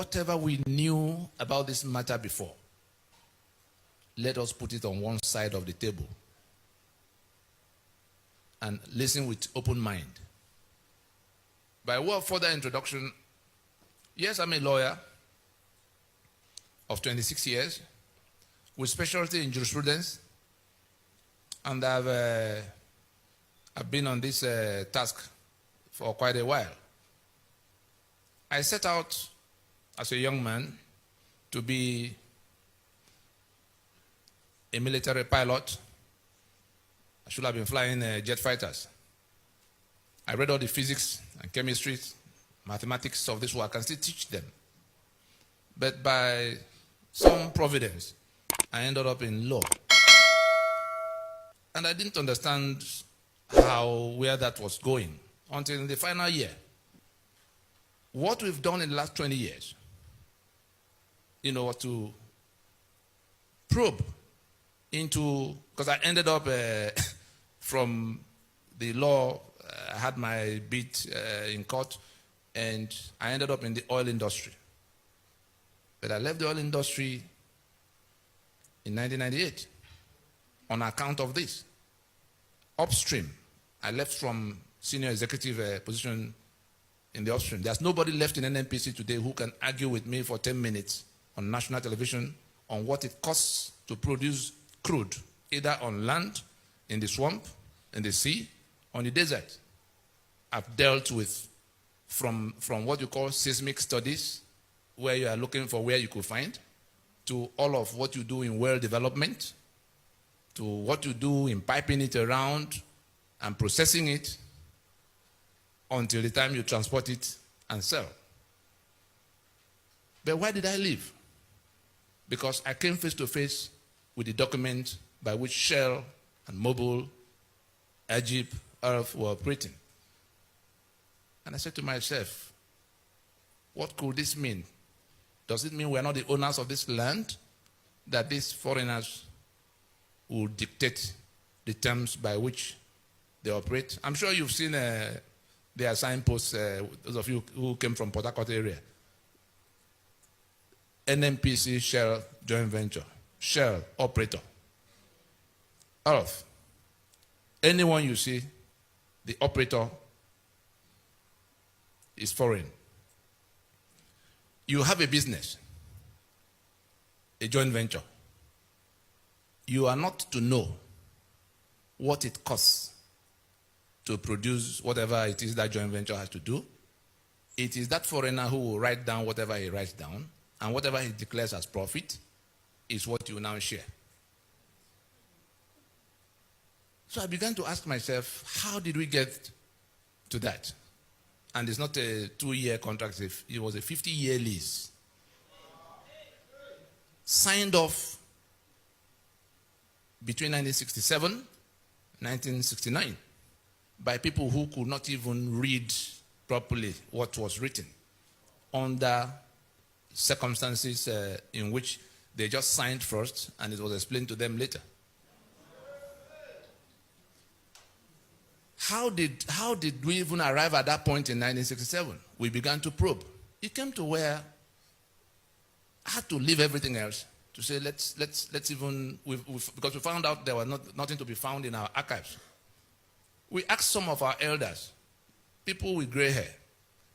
whatever we knew about this matter before, let us put it on one side of the table and listen with open mind. By way of further introduction, yes, I'm a lawyer of 26 years with specialty in jurisprudence, and I've been on this task for quite a while. I set out as a young man to be a military pilot. I should have been flying jet fighters. I read all the physics and chemistry, mathematics of this work. I can still teach them. But by some providence, I ended up in law. And I didn't understand where that was going until in the final year. What we've done in the last 20 years, to probe into, because I ended up from the law, I had my bit in court, and I ended up in the oil industry. But I left the oil industry in 1998 on account of this. Upstream, I left from senior executive position in the upstream. There's nobody left in NNPC today who can argue with me for 10 minutes on national television on what it costs to produce crude, either on land, in the swamp, in the sea, on the desert. I've dealt with from what you call seismic studies, where you are looking for where you could find, to all of what you do in well development, to what you do in piping it around and processing it until the time you transport it and sell. But why did I leave? Because I came face to face with the document by which Shell and Mobil, Egypt, Earth were operating. And I said to myself, what could this mean? Does it mean we're not the owners of this land? That these foreigners will dictate the terms by which they operate? I'm sure you've seen their signposts, those of you who came from Port Harcourt area. NNPC Shell joint venture, Shell operator. Earth. Anyone you see, the operator is foreign. You have a business, a joint venture. You are not to know what it costs to produce whatever it is that joint venture has to do. It is that foreigner who will write down whatever he writes down, and whatever he declares as profit is what you now share. So I began to ask myself, how did we get to that? And it's not a 2-year contract, it was a 50-year lease. Signed off between 1967 and 1969 by people who could not even read properly what was written, under circumstances in which they just signed first and it was explained to them later. How did we even arrive at that point in 1967? We began to probe. It came to where I had to leave everything else to say, let's even, because we found out there was nothing to be found in our archives. We asked some of our elders, people with gray hair,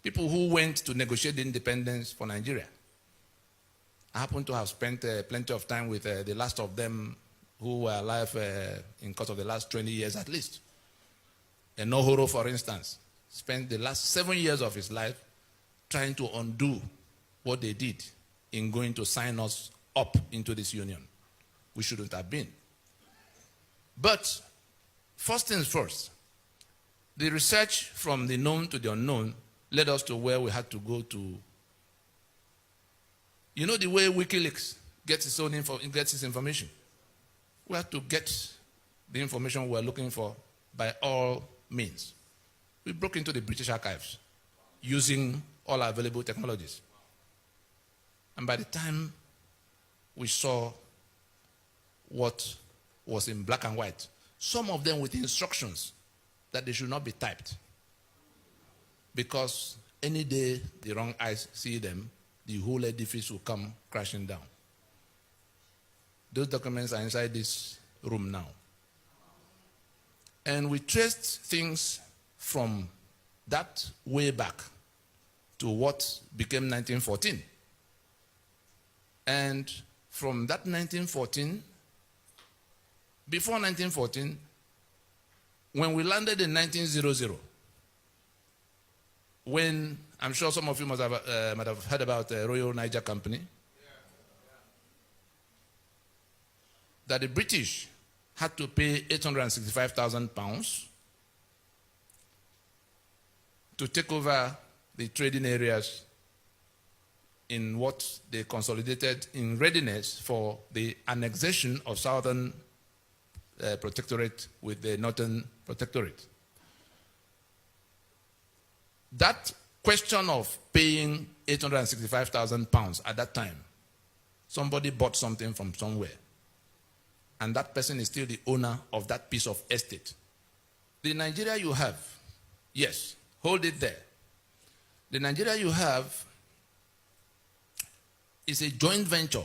people who went to negotiate the independence for Nigeria. I happen to have spent plenty of time with the last of them who were alive in course of the last 20 years at least. And Nohoro, for instance, spent the last 7 years of his life trying to undo what they did in going to sign us up into this union. We shouldn't have been. But first things first, the research from the known to the unknown led us to where we had to go to. You know the way WikiLeaks gets its information? We had to get the information we were looking for by all means. We broke into the British archives using all available technologies. And by the time we saw what was in black and white, some of them with instructions that they should not be typed, because any day the wrong eyes see them, the whole edifice will come crashing down. Those documents are inside this room now. And we traced things from that way back to what became 1914. And from that 1914, before 1914, when we landed in 1900, when I'm sure some of you might have heard about the Royal Niger Company, that the British had to pay £865,000 to take over the trading areas in what they consolidated in readiness for the annexation of Southern Protectorate with the Northern Protectorate. That question of paying £865,000 at that time, somebody bought something from somewhere, and that person is still the owner of that piece of estate. The Nigeria you have, yes, hold it there. The Nigeria you have is a joint venture.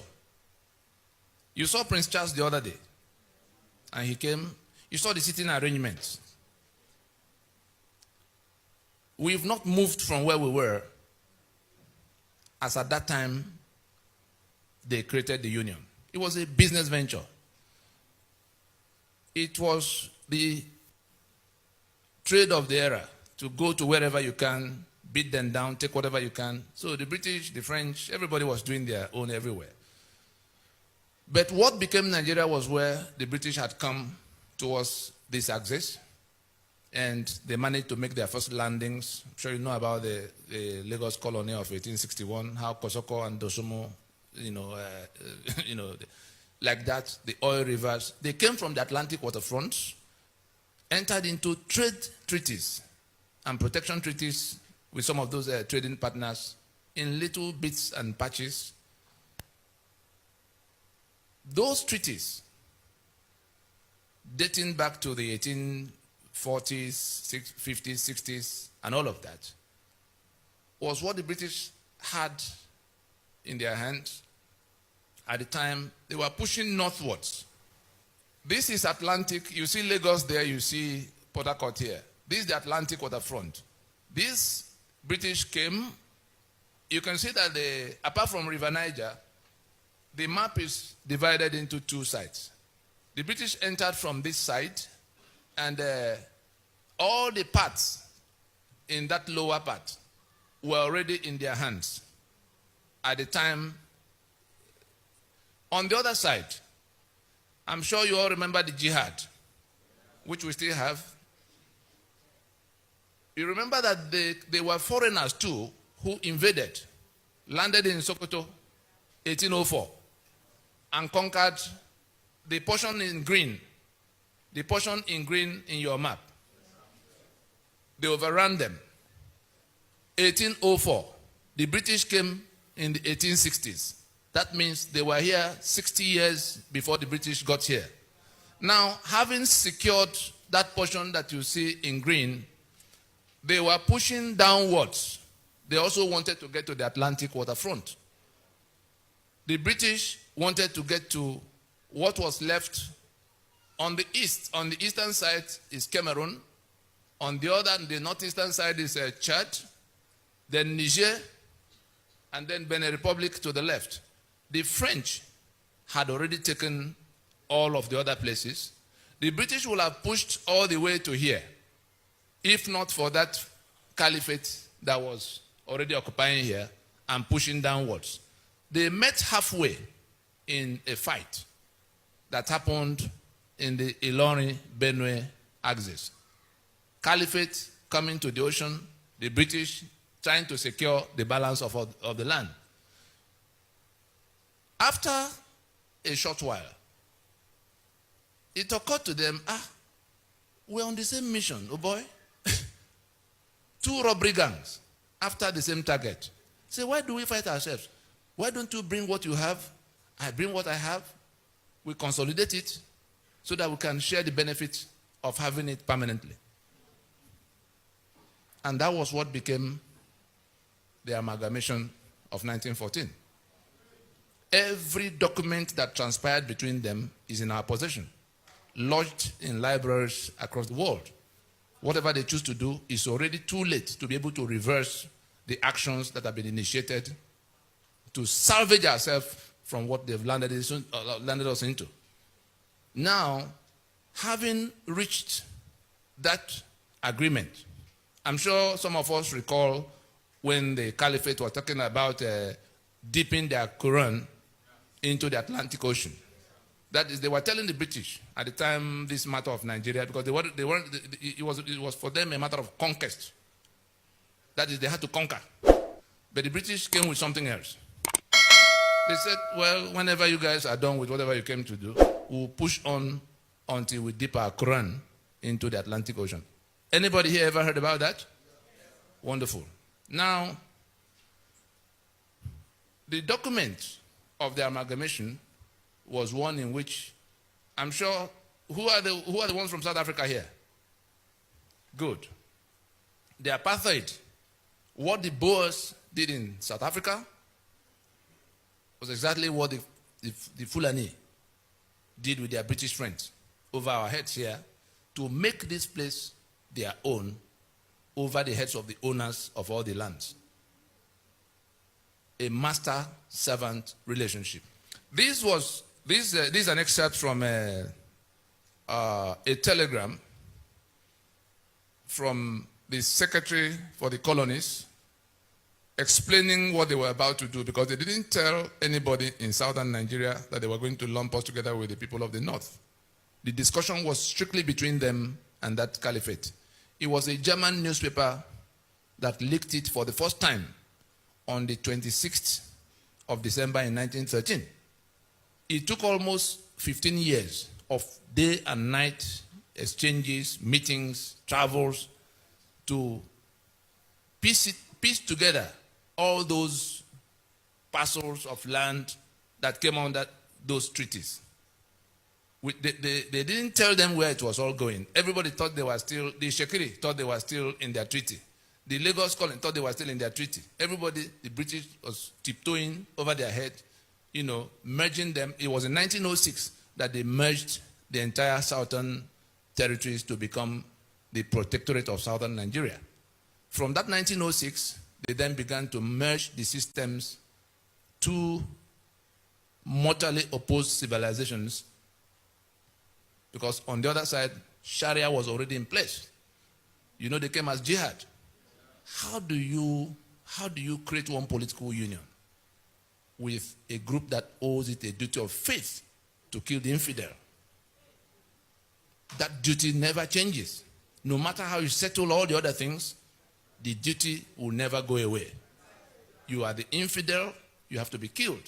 You saw Prince Charles the other day, and he came. You saw the sitting arrangements. We've not moved from where we were as at that time they created the union. It was a business venture. It was the trade of the era to go to wherever you can, beat them down, take whatever you can. So the British, the French, everybody was doing their own everywhere. But what became Nigeria was where the British had come towards this axis, and they managed to make their first landings. I'm sure you know about the Lagos colony of 1861, how Kosoko and Dosumu, like that, the oil rivers. They came from the Atlantic waterfront, entered into trade treaties and protection treaties with some of those trading partners in little bits and patches. Those treaties, dating back to the 1840s, 50s, 60s, and all of that, was what the British had in their hands at the time. They were pushing northwards. This is Atlantic. You see Lagos there, you see Port Harcourt here. This is the Atlantic waterfront. These British came. You can see that apart from River Niger, the map is divided into two sides. The British entered from this side, and all the parts in that lower part were already in their hands at the time. On the other side, I'm sure you all remember the jihad, which we still have. You remember that they were foreigners too who invaded, landed in Sokoto, 1804, and conquered the portion in green, in your map. They overran them. 1804, the British came in the 1860s. That means they were here 60 years before the British got here. Now, having secured that portion that you see in green, they were pushing downwards. They also wanted to get to the Atlantic waterfront. The British wanted to get to what was left on the east. On the eastern side is Cameroon. On the northeastern side is Chad, then Niger, and then Benin Republic to the left. The French had already taken all of the other places. The British would have pushed all the way to here, if not for that caliphate that was already occupying here and pushing downwards. They met halfway in a fight that happened in the Ilorin-Benue axis. Caliphate coming to the ocean, the British trying to secure the balance of the land. After a short while, it occurred to them, we're on the same mission, oh boy. Two robbery gangs after the same target. Say, why do we fight ourselves? Why don't you bring what you have? I bring what I have. We consolidate it so that we can share the benefits of having it permanently. And that was what became the amalgamation of 1914. Every document that transpired between them is in our possession, lodged in libraries across the world. Whatever they choose to do is already too late to be able to reverse the actions that have been initiated to salvage ourselves from what they've landed us into. Now, having reached that agreement, I'm sure some of us recall when the Caliphate was talking about dipping their Quran into the Atlantic Ocean. That is, they were telling the British at the time this matter of Nigeria, because it was for them a matter of conquest. That is, they had to conquer. But the British came with something else. They said, well, whenever you guys are done with whatever you came to do, we'll push on until we dip our Quran into the Atlantic Ocean. Anybody here ever heard about that? Wonderful. Now, the document of the amalgamation was one in which, I'm sure, who are the ones from South Africa here? Good. The apartheid, what the Boers did in South Africa was exactly what the Fulani did with their British friends over our heads here to make this place their own over the heads of the owners of all the lands. A master-servant relationship. This is an excerpt from a telegram from the Secretary for the Colonies explaining what they were about to do, because they didn't tell anybody in southern Nigeria that they were going to lump us together with the people of the north. The discussion was strictly between them and that caliphate. It was a German newspaper that leaked it for the first time on the 26th of December in 1913. It took almost 15 years of day and night exchanges, meetings, travels to piece together all those parcels of land that came under those treaties. They didn't tell them where it was all going. Everybody thought they were still, the Shekiri thought they were still in their treaty. The Lagos Colony thought they were still in their treaty. Everybody, the British was tiptoeing over their head, merging them. It was in 1906 that they merged the entire southern territories to become the protectorate of southern Nigeria. From that 1906, they then began to merge the systems, two mortally opposed civilizations, because on the other side, Sharia was already in place. They came as jihad. How do you create one political union with a group that owes it a duty of faith to kill the infidel? That duty never changes. No matter how you settle all the other things, the duty will never go away. You are the infidel, you have to be killed.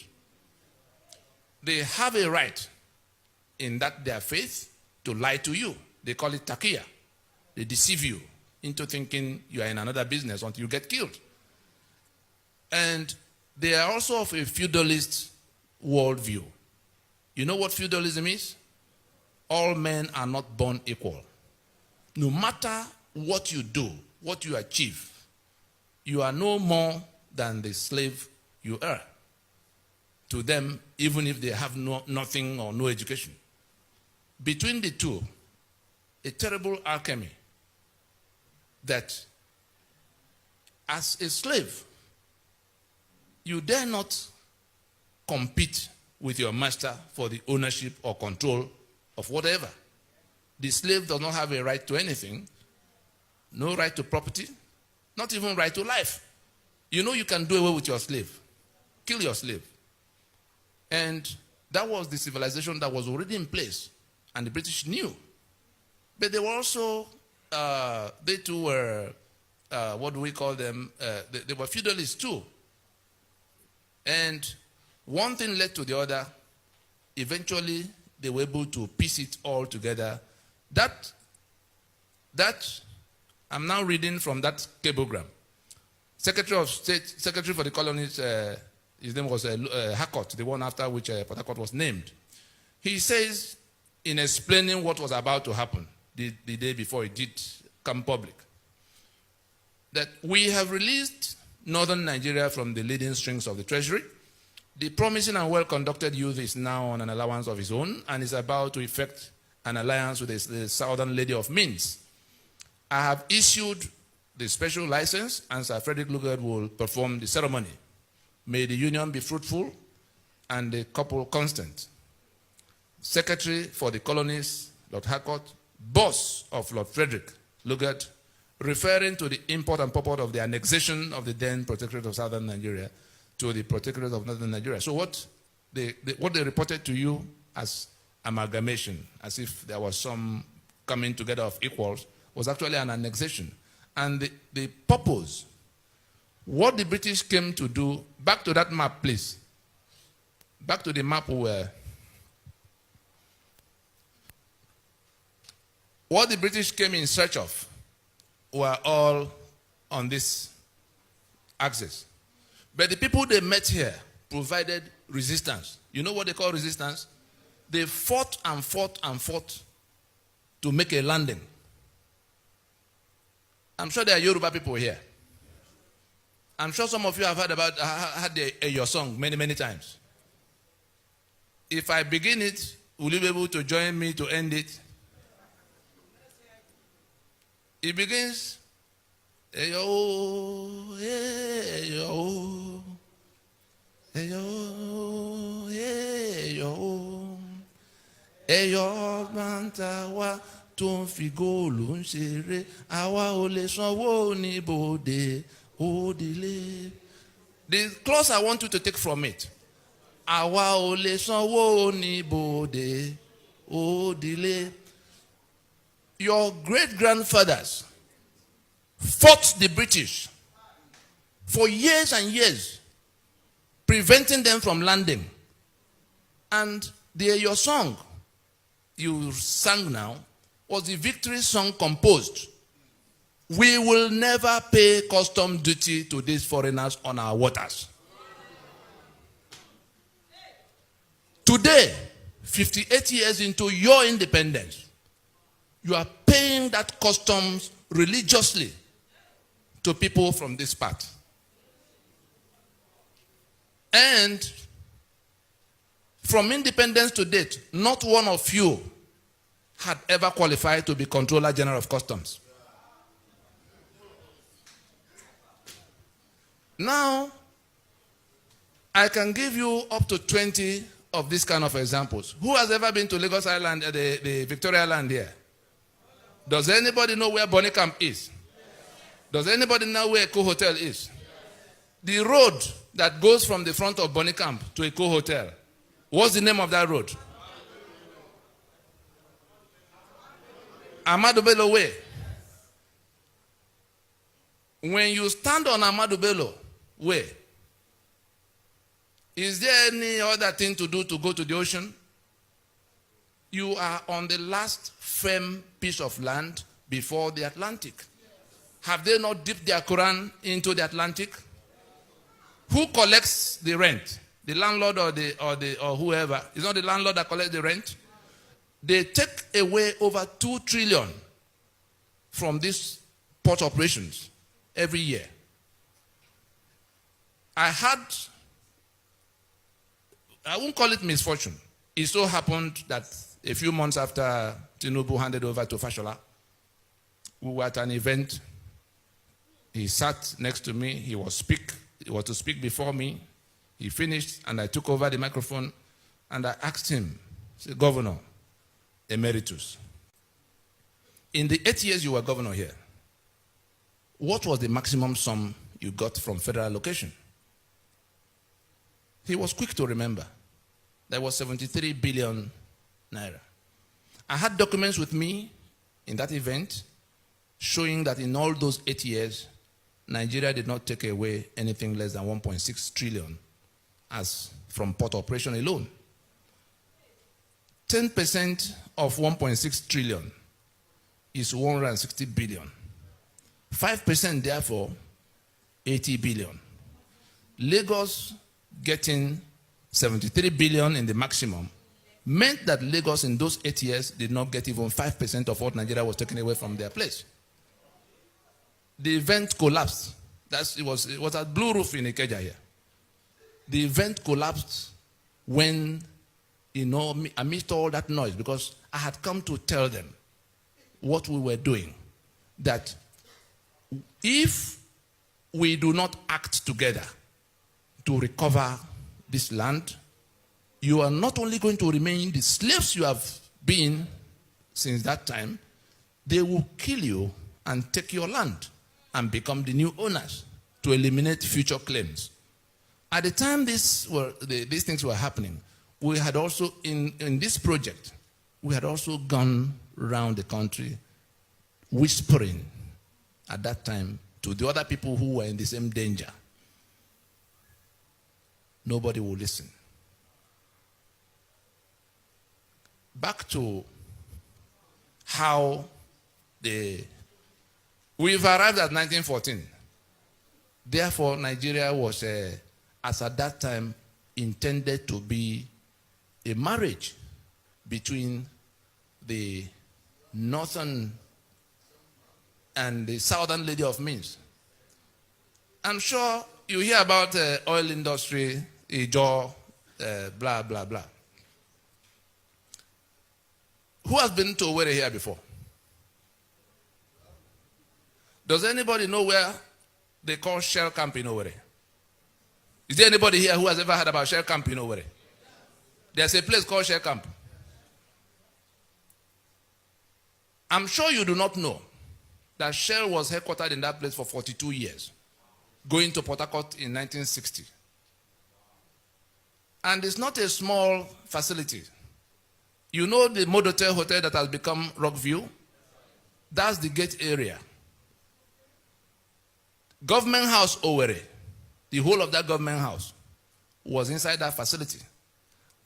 They have a right in that their faith to lie to you. They call it taqiyya. They deceive you into thinking you are in another business until you get killed. And they are also of a feudalist worldview. You know what feudalism is? All men are not born equal. No matter what you do, what you achieve, you are no more than the slave you are to them, even if they have nothing or no education. Between the two, a terrible alchemy that as a slave, you dare not compete with your master for the ownership or control of whatever. The slave does not have a right to anything, no right to property, not even right to life. You can do away with your slave. Kill your slave. And that was the civilization that was already in place, and the British knew. But they were also, they too were, what do we call them? They were feudalists too. And one thing led to the other. Eventually, they were able to piece it all together. That I'm now reading from that cablegram. Secretary of State, Secretary for the Colonies, his name was Harcourt, the one after which Port Harcourt was named. He says, in explaining what was about to happen the day before it did come public, that we have released northern Nigeria from the leading strings of the treasury. The promising and well-conducted youth is now on an allowance of his own and is about to effect an alliance with the Southern Lady of Means. I have issued the special license, and Sir Frederick Lugard will perform the ceremony. May the union be fruitful and the couple constant. Secretary for the colonies, Lord Harcourt, boss of Lord Frederick Lugard, referring to the import and purport of the annexation of the then Protectorate of Southern Nigeria to the Protectorate of Northern Nigeria. So what they reported to you as amalgamation, as if there was some coming together of equals, was actually an annexation. And the purpose, what the British came to do, back to that map, please. Back to the map where what the British came in search of were all on this axis. But the people they met here provided resistance. You know what they call resistance? They fought and fought and fought to make a landing. I'm sure there are Yoruba people here. I'm sure some of you have heard about your song many, many times. If I begin it, will you be able to join me to end it? It begins, Eyo, Eyo, Eyo, Eyo, Eyo, Bantawa, tó ń fi góòlù ń ṣeré, àwa ò lè sanwó ní bòde òdìlé. The clause I want you to take from it, àwa ò lè sanwó ní bòde òdìlé. Your great-grandfathers fought the British for years and years, preventing them from landing. And your song you sang now was the victory song composed. We will never pay custom duty to these foreigners on our waters. Today, 58 years into your independence, you are paying that customs religiously to people from this part. And from independence to date, not one of you had ever qualified to be Controller General of Customs. Now, I can give you up to 20 of these kind of examples. Who has ever been to Lagos Island, the Victoria Island here? Does anybody know where Bonny Camp is? Does anybody know where Eco Hotel is? The road that goes from the front of Bonny Camp to Eco Hotel, what's the name of that road? Ahmadu Bello Way. When you stand on Ahmadu Bello Way, is there any other thing to do to go to the ocean? You are on the last firm piece of land before the Atlantic. Have they not dipped their Quran into the Atlantic? Who collects the rent? The landlord or whoever? It's not the landlord that collects the rent. They take away over 2 trillion from these port operations every year. I won't call it misfortune. It so happened that a few months after Tinubu handed over to Fashola, we were at an event. He sat next to me. He was to speak before me. He finished, and I took over the microphone, and I asked him, said, Governor Emeritus, in the 8 years you were governor here, what was the maximum sum you got from federal allocation? He was quick to remember. There was 73 billion naira. I had documents with me in that event showing that in all those 8 years, Nigeria did not take away anything less than 1.6 trillion as from port operation alone. 10% of 1.6 trillion is 160 billion. 5% therefore, 80 billion. Lagos getting 73 billion in the maximum meant that Lagos in those 8 years did not get even 5% of what Nigeria was taking away from their place. The event collapsed It was at Blue Roof in Ikeja here. The event collapsed when, amidst all that noise, because I had come to tell them what we were doing, that if we do not act together to recover this land, you are not only going to remain the slaves you have been since that time, they will kill you and take your land and become the new owners to eliminate future claims. At the time these things were happening, we had also, in this project, we had also gone around the country whispering at that time to the other people who were in the same danger. Nobody will listen. Back to how we've arrived at 1914. Therefore, Nigeria was, as at that time, intended to be a marriage between the northern and the southern lady of Minsk. I'm sure you hear about oil industry, Ijaw, blah, blah, blah. Who has been to Owerri here before? Does anybody know where they call Shell Camp in Owerri? Is there anybody here who has ever heard about Shell Camp in Owerri? There's a place called Shell Camp. I'm sure you do not know that Shell was headquartered in that place for 42 years, going to Port Harcourt in 1960. And it's not a small facility. You know the Modotel Hotel that has become Rockview? That's the gate area. Government House Owerri, the whole of that government house, was inside that facility.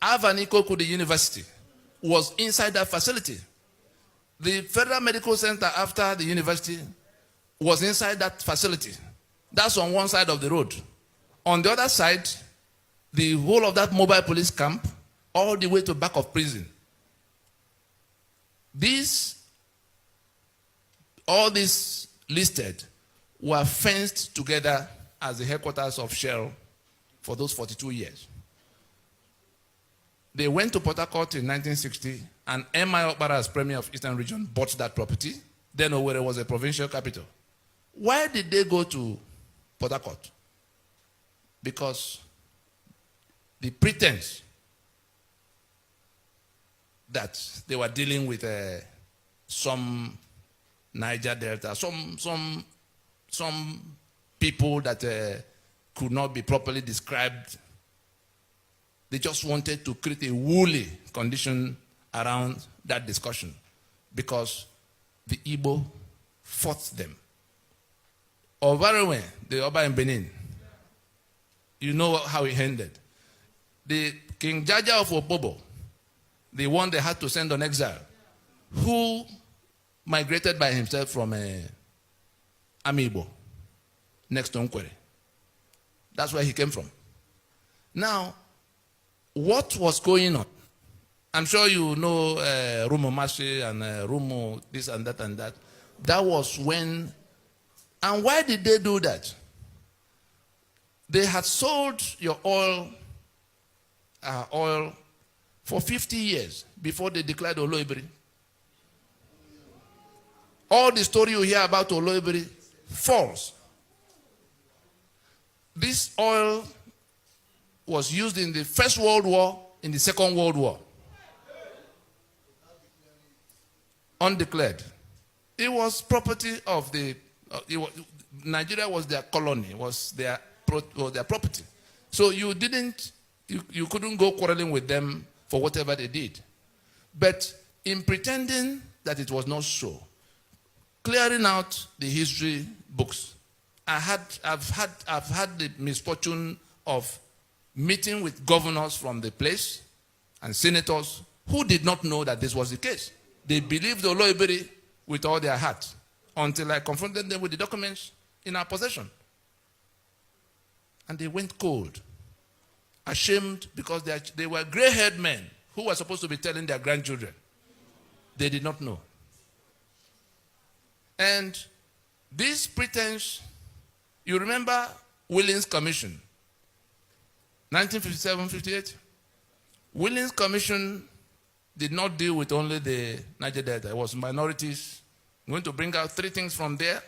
Avani Koku, the university, was inside that facility. The Federal Medical Center after the university was inside that facility. That's on one side of the road. On the other side, the whole of that mobile police camp, all the way to back of prison. All these listed were fenced together as the headquarters of Shell for those 42 years. They went to Port Harcourt in 1960, and M.I. Okpara, as Premier of Eastern Region, bought that property. Then Owerri was a provincial capital. Why did they go to Port Harcourt? Because the pretense that they were dealing with some Niger Delta, some people that could not be properly described. They just wanted to create a woolly condition around that discussion because the Igbo fought them. Ovarewe, the Oba in Benin, you know how it ended. The King Jaja of Opobo, the one they had to send on exile, who migrated by himself from Amiibo, next to Nkwere. That's where he came from. Now, what was going on? I'm sure you know Rumo Mashi and Rumo this and that and that. That was when, and why did they do that? They had sold your oil for 50 years before they declared Oloibiri. All the story you hear about Oloibiri, false. This oil was used in the First World War, in the Second World War. Undeclared. It was property of Nigeria was their colony, was their property. So you couldn't go quarreling with them for whatever they did. But in pretending that it was not so, clearing out the history books, I've had the misfortune of meeting with governors from the place and senators who did not know that this was the case. They believed Oloibiri with all their heart until I confronted them with the documents in our possession. And they went cold, ashamed because they were gray-haired men who were supposed to be telling their grandchildren. They did not know. And this pretense You remember Willings Commission, 1957-58? Willings Commission did not deal with only the Niger Delta. It was minorities. I'm going to bring out 3 things from there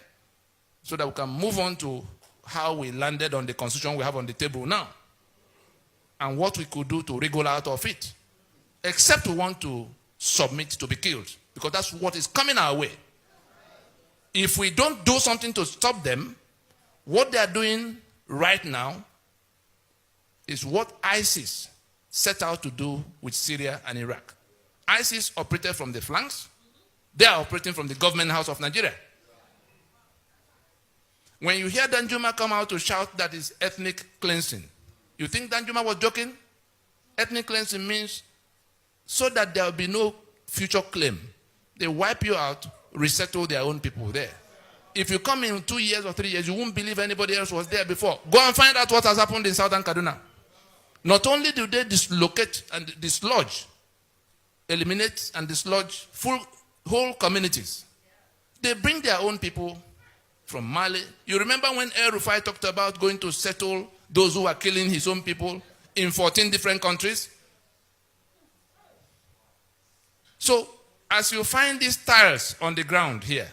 so that we can move on to how we landed on the constitution we have on the table now and what we could do to wriggle out of it, except we want to submit to be killed, because that's what is coming our way. If we don't do something to stop them, what they are doing right now is what ISIS set out to do with Syria and Iraq. ISIS operated from the flanks. They are operating from the government house of Nigeria. When you hear Danjuma come out to shout that is ethnic cleansing, you think Danjuma was joking? Ethnic cleansing means so that there will be no future claim. They wipe you out, resettle their own people there. If you come in 2 years or 3 years, you won't believe anybody else was there before. Go and find out what has happened in southern Kaduna. Not only do they dislocate and dislodge, eliminate and dislodge whole communities, they bring their own people from Mali. You remember when El Rufai talked about going to settle those who are killing his own people in 14 different countries? So, as you find these tiles on the ground here,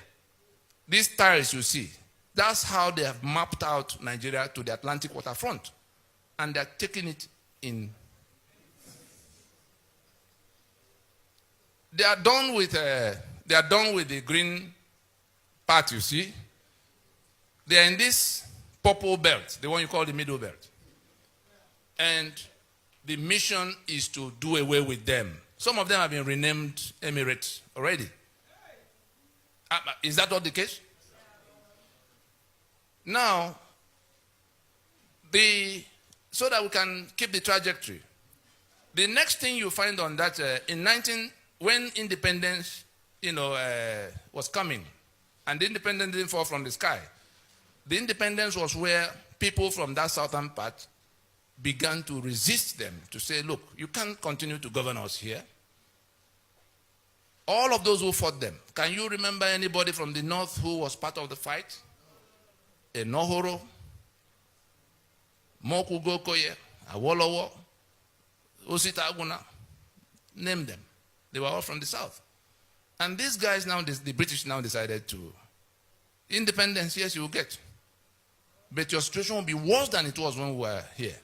these tiles you see, that's how they have mapped out Nigeria to the Atlantic waterfront. And they're taking it in. They are done with the green part, you see. They are in this purple belt, the one you call the middle belt. And the mission is to do away with them. Some of them have been renamed Emirates already. Is that not the case? Now, so that we can keep the trajectory, the next thing you find on that, when independence, was coming, and the independence didn't fall from the sky. The independence was where people from that southern part began to resist them, to say, look, you can't continue to govern us here. All of those who fought them. Can you remember anybody from the north who was part of the fight? Enohoro, Moku Gokoye, Awolowo, Osita Aguna, name them. They were all from the south. And these guys now, the British now decided to, independence, yes, you will get. But your situation will be worse than it was when we were here.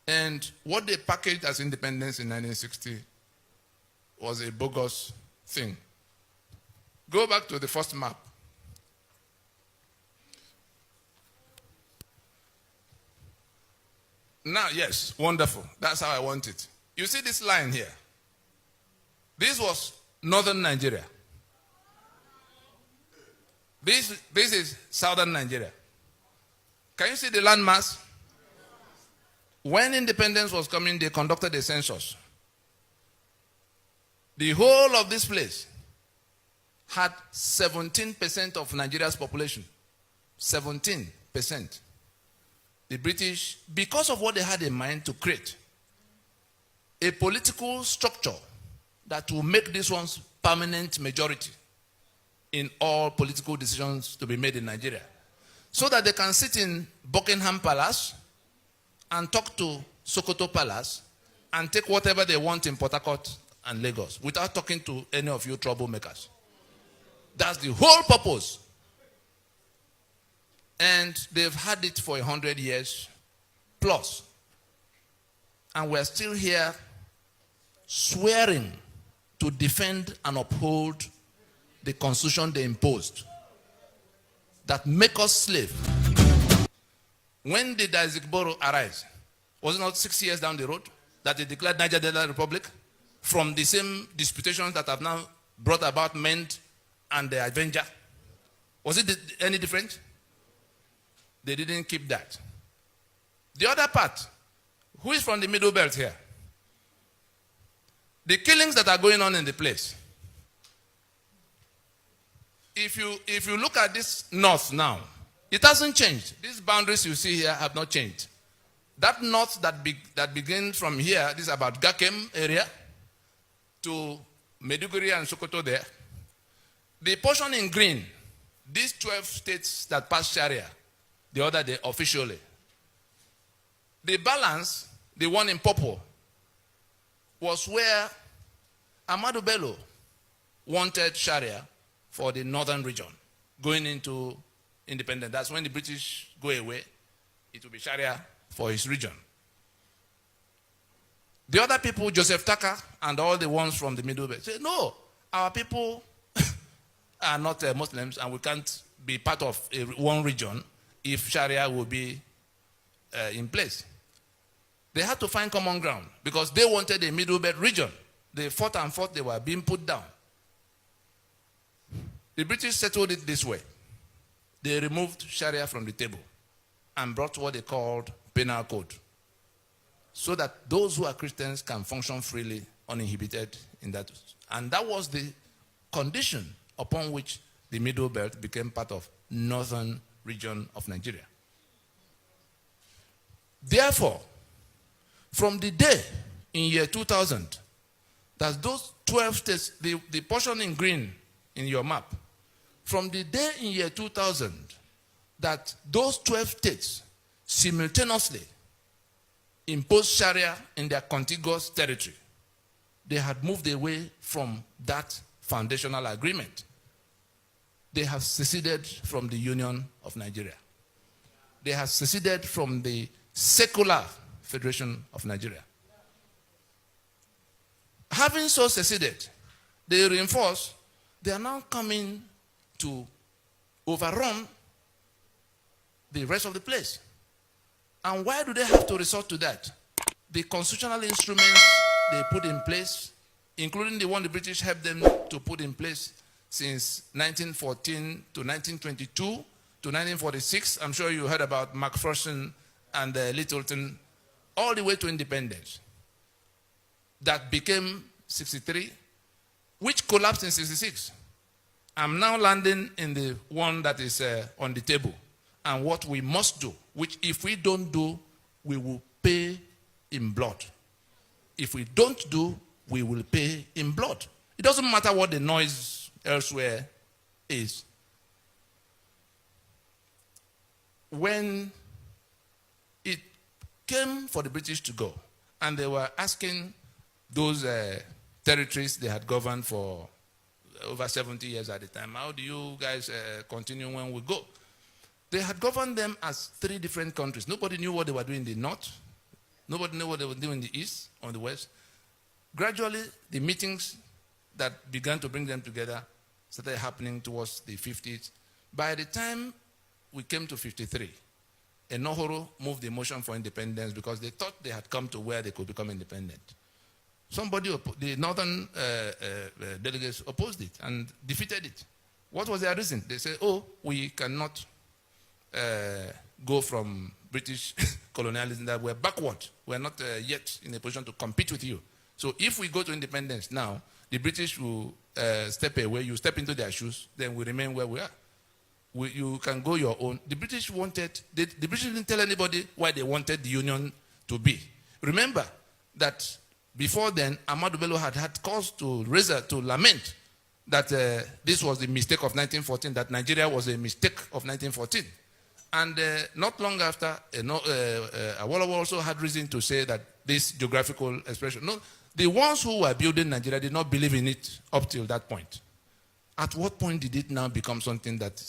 And what they packaged as independence in 1960 was a bogus thing. Go back to the first map. Now, yes, wonderful. That's how I want it. You see this line here? This was northern Nigeria. This is southern Nigeria. Can you see the landmass? When independence was coming, they conducted a census. The whole of this place had 17% of Nigeria's population. 17%. The British, because of what they had in mind to create a political structure that will make this one's permanent majority in all political decisions to be made in Nigeria, so that they can sit in Buckingham Palace and talk to Sokoto Palace and take whatever they want in Port Harcourt and Lagos without talking to any of you troublemakers. That's the whole purpose. And they've had it for 100 years plus. And we're still here swearing to defend and uphold the constitution they imposed that make us slave. When did Azikigboro arise? Was it not 6 years down the road that they declared Niger Delta Republic from the same disputations that have now brought about Ment and the Avenger? Was it any different? They didn't keep that. The other part, who is from the middle belt here? The killings that are going on in the place. If you look at this north now, it hasn't changed. These boundaries you see here have not changed. That north that begins from here, this is about Gakem area, to Meduguri and Sokoto there. The portion in green, these 12 states that pass Sharia, the other day officially. The balance, the one in purple, was where Ahmadu Bello wanted Sharia for the northern region, going into independence. That's when the British go away, it will be Sharia for his region. The other people, Joseph Tucker and all the ones from the Middle Belt, say, no, our people are not Muslims and we can't be part of one region if Sharia will be in place. They had to find common ground because they wanted a Middle Belt region. They fought and fought, they were being put down. The British settled it this way. They removed Sharia from the table and brought what they called penal code, so that those who are Christians can function freely, uninhibited in that. And that was the condition upon which the Middle Belt became part of northern region of Nigeria. Therefore, from the day in year 2000 that those 12 states, the portion in green in your map, from the day in year 2000 that those 12 states simultaneously imposed Sharia in their contiguous territory, they had moved away from that foundational agreement. They have seceded from the Union of Nigeria. They have seceded from the secular Federation of Nigeria. Having so seceded, they reinforce, they are now coming to overrun the rest of the place. And why do they have to resort to that? The constitutional instruments they put in place, including the one the British helped them to put in place since 1914 to 1922 to 1946. I'm sure you heard about Macpherson and Littleton, all the way to independence. That became 63, which collapsed in 66. I'm now landing in the one that is on the table. And what we must do, which if we don't do, we will pay in blood. If we don't do, we will pay in blood. It doesn't matter what the noise elsewhere is. When it came for the British to go, and they were asking those territories they had governed for over 70 years at the time, how do you guys continue when we go? They had governed them as 3 different countries. Nobody knew what they were doing in the north. Nobody knew what they were doing in the east or the west. Gradually, the meetings that began to bring them together started happening towards the 50s. By the time we came to 53, Enohoro moved the motion for independence because they thought they had come to where they could become independent. The northern delegates opposed it and defeated it. What was their reason? They said, oh, we cannot go from British colonialism, that we're backward. We're not yet in a position to compete with you. So if we go to independence now, the British will step away, you step into their shoes, then we remain where we are. You can go your own. The British the British didn't tell anybody why they wanted the Union to be. Remember that before then, Ahmadu Bello had cause to lament that this was the mistake of 1914, that Nigeria was a mistake of 1914. And not long after, Awolowo also had reason to say that this geographical expression. No, the ones who were building Nigeria did not believe in it up till that point. At what point did it now become something that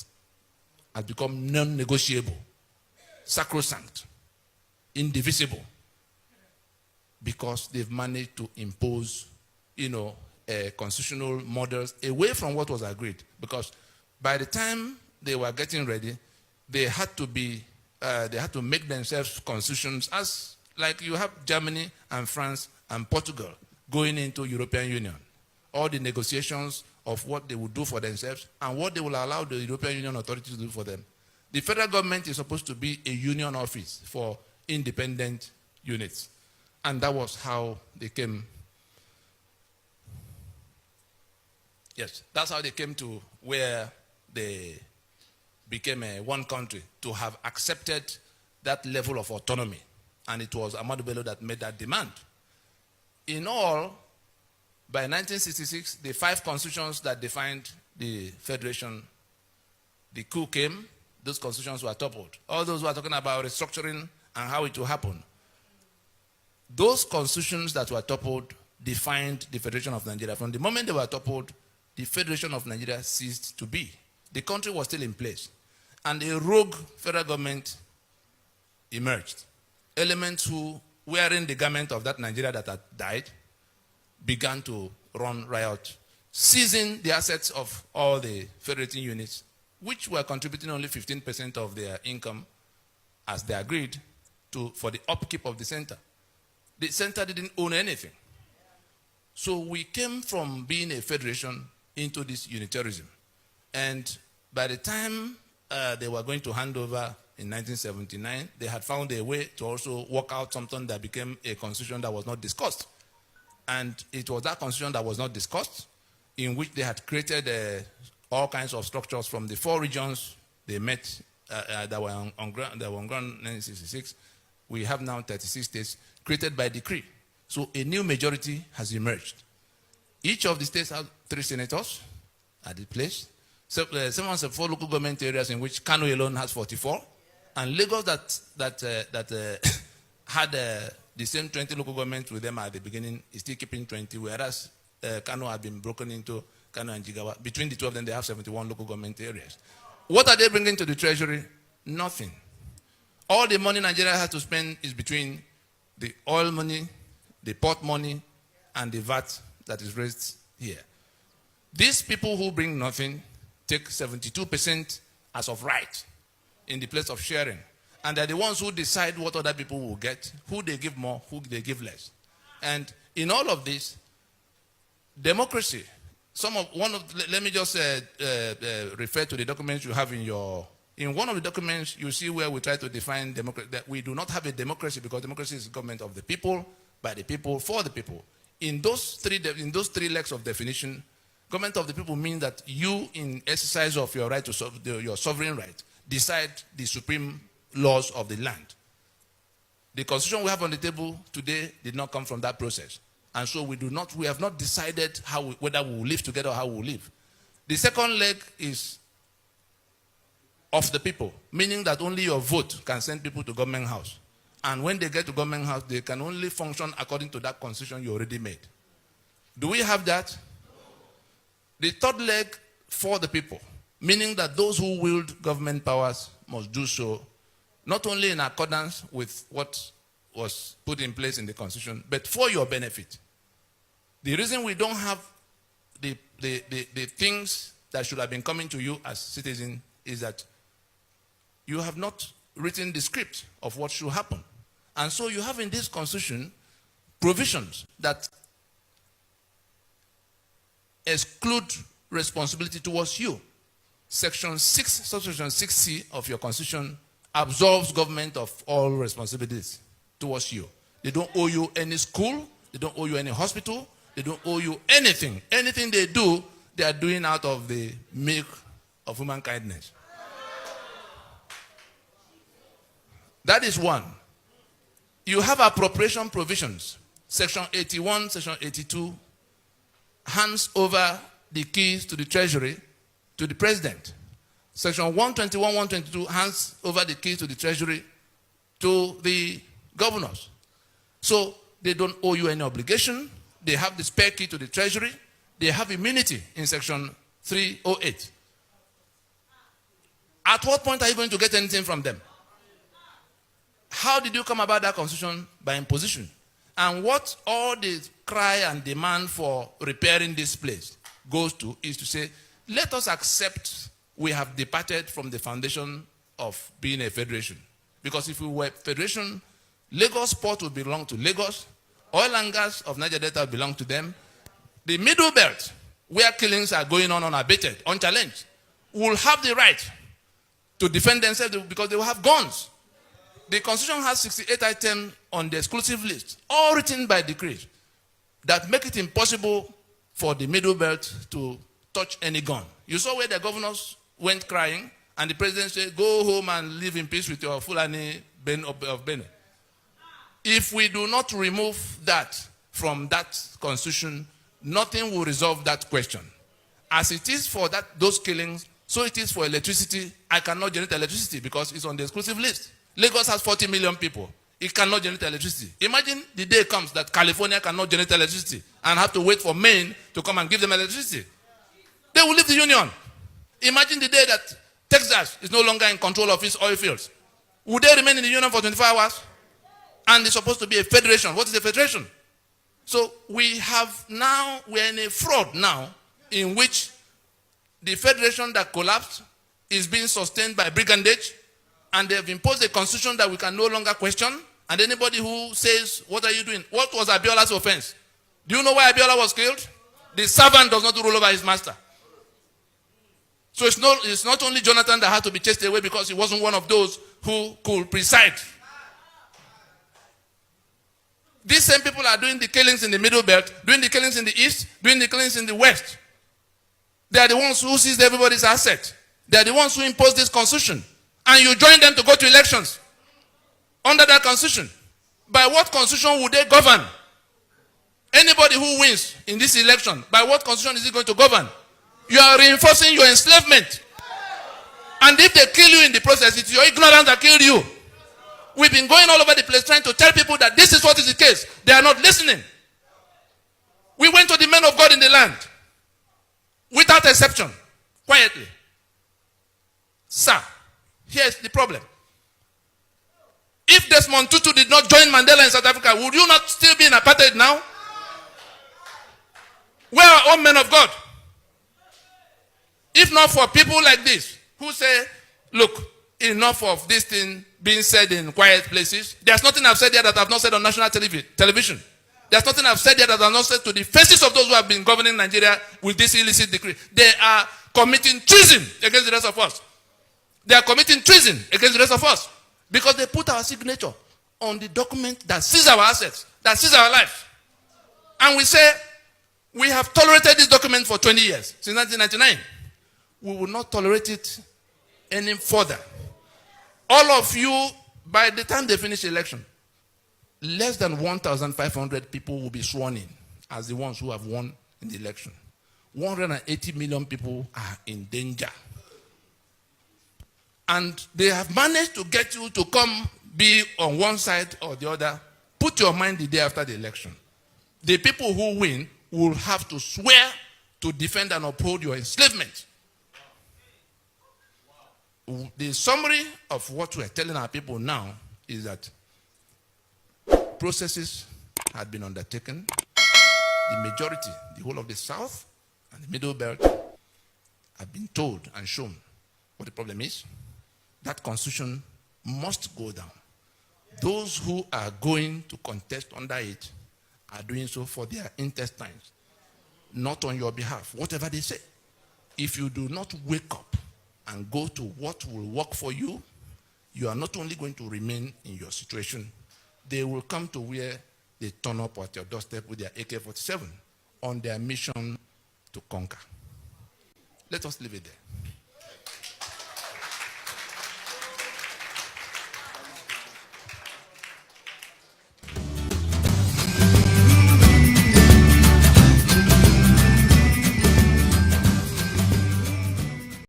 has become non-negotiable, sacrosanct, indivisible? Because they've managed to impose, constitutional models away from what was agreed. Because by the time they were getting ready, they had to make themselves constitutions, as like you have Germany and France and Portugal going into European Union. All the negotiations of what they would do for themselves and what they will allow the European Union authorities to do for them. The federal government is supposed to be a union office for independent units. And that was how they came. Yes, that's how they came to where they became one country, to have accepted that level of autonomy. And it was Ahmadu Bello that made that demand. In all, by 1966, the 5 constitutions that defined the federation, the coup came, those constitutions were toppled. All those who are talking about restructuring and how it will happen. Those constitutions that were toppled defined the Federation of Nigeria. From the moment they were toppled, the Federation of Nigeria ceased to be. The country was still in place. And a rogue federal government emerged. Elements who, wearing the garment of that Nigeria that had died, began to run riot, seizing the assets of all the federating units, which were contributing only 15% of their income, as they agreed, for the upkeep of the center. The center didn't own anything. So we came from being a federation into this unitarianism. And by the time they were going to hand over in 1979, they had found a way to also work out something that became a constitution that was not discussed. And it was that constitution that was not discussed, in which they had created all kinds of structures from the 4 regions they met that were on ground in 1966. We have now 36 states created by decree. So a new majority has emerged. Each of the states have 3 senators at the place. So, 4 local government areas in which Kano alone has 44. And Lagos that had the same 20 local governments with them at the beginning is still keeping 20, whereas Kano had been broken into Kano and Jigawa. Between the 2 of them, they have 71 local government areas. What are they bringing to the treasury? Nothing. All the money Nigeria has to spend is between the oil money, the port money, and the VAT that is raised here. These people who bring nothing take 72% as of right in the place of sharing. And they're the ones who decide what other people will get, who they give more, who they give less. And in all of this, democracy, let me just refer to the documents you have in one of the documents, you see where we try to define democracy, that we do not have a democracy because democracy is the government of the people, by the people, for the people. In those three legs of definition, government of the people means that you, in exercise of your right to your sovereign right, decide the supreme laws of the land. The constitution we have on the table today did not come from that process. And so we have not decided whether we will live together or how we will live. The second leg is of the people, meaning that only your vote can send people to government house. And when they get to government house, they can only function according to that constitution you already made. Do we have that? The third leg, for the people, meaning that those who wield government powers must do so not only in accordance with what was put in place in the constitution, but for your benefit. The reason we don't have the things that should have been coming to you as citizens is that you have not written the script of what should happen. And so you have in this constitution provisions that exclude responsibility towards you. Section 6, subsection 6C of your constitution absolves government of all responsibilities towards you. They don't owe you any school, they don't owe you any hospital, they don't owe you anything. Anything they do, they are doing out of the milk of human kindness. That is one. You have appropriation provisions. Section 81, section 82 hands over the keys to the treasury to the president. Section 121, 122 hands over the keys to the treasury to the governors. So they don't owe you any obligation. They have the spare key to the treasury. They have immunity in section 308. At what point are you going to get anything from them? How did you come about that constitution? By imposition. And what all the cry and demand for repairing this place goes to is to say, let us accept we have departed from the foundation of being a federation. Because if we were a federation, Lagos Port would belong to Lagos, oil and gas of Niger Delta would belong to them. The middle belt, where killings are going on unabated, unchallenged, will have the right to defend themselves because they will have guns. The constitution has 68 items on the exclusive list, all written by decree, that make it impossible for the middle belt to touch any gun. You saw where the governors went crying, and the president said, go home and live in peace with your Fulani of Benin. If we do not remove that from that constitution, nothing will resolve that question. As it is for those killings, So it is for electricity. I cannot generate electricity because it's on the exclusive list. Lagos has 40 million people. It cannot generate electricity. Imagine the day comes that California cannot generate electricity and have to wait for Maine to come and give them electricity. They will leave the union. Imagine the day that Texas is no longer in control of its oil fields. Would they remain in the union for 24 hours? And it's supposed to be a federation. What is a federation? So we're in a fraud now in which the federation that collapsed is being sustained by brigandage, and they have imposed a constitution that we can no longer question. And anybody who says, what are you doing? What was Abiola's offense? Do you know why Abiola was killed? The servant does not rule over his master. So it's not only Jonathan that had to be chased away because he wasn't one of those who could preside. These same people are doing the killings in the Middle Belt, doing the killings in the East, doing the killings in the West. They are the ones who seized everybody's asset. They are the ones who imposed this constitution. And you join them to go to elections under that constitution. By what constitution would they govern? Anybody who wins in this election, by what constitution is he going to govern? You are reinforcing your enslavement. And if they kill you in the process, it's your ignorance that killed you. We've been going all over the place trying to tell people that this is what is the case. They are not listening. We went to the men of God in the land, without exception, quietly. Sir, here's the problem. If Desmond Tutu did not join Mandela in South Africa, would you not still be in apartheid now? Where are all men of God? If not for people like this, who say, look, enough of this thing being said in quiet places. There's nothing I've said here that I've not said on national television. There's nothing I've said here that I've not said to the faces of those who have been governing Nigeria with this illicit decree. They are committing treason against the rest of us. They are committing treason against the rest of us because they put our signature on the document that sees our assets, that sees our lives. And we say, we have tolerated this document for 20 years, since 1999. We will not tolerate it any further. All of you, by the time they finish the election, less than 1,500 people will be sworn in as the ones who have won in the election. 180 million people are in danger. And they have managed to get you to come be on one side or the other. Put your mind the day after the election. The people who win will have to swear to defend and uphold your enslavement. The summary of what we are telling our people now is that processes had been undertaken. The majority, the whole of the South and the Middle Belt, have been told and shown what the problem is. That constitution must go down. Those who are going to contest under it are doing so for their intestines, not on your behalf, whatever they say. If you do not wake up and go to what will work for you, you are not only going to remain in your situation, they will come to where they turn up at your doorstep with their AK-47 on their mission to conquer. Let us leave it there.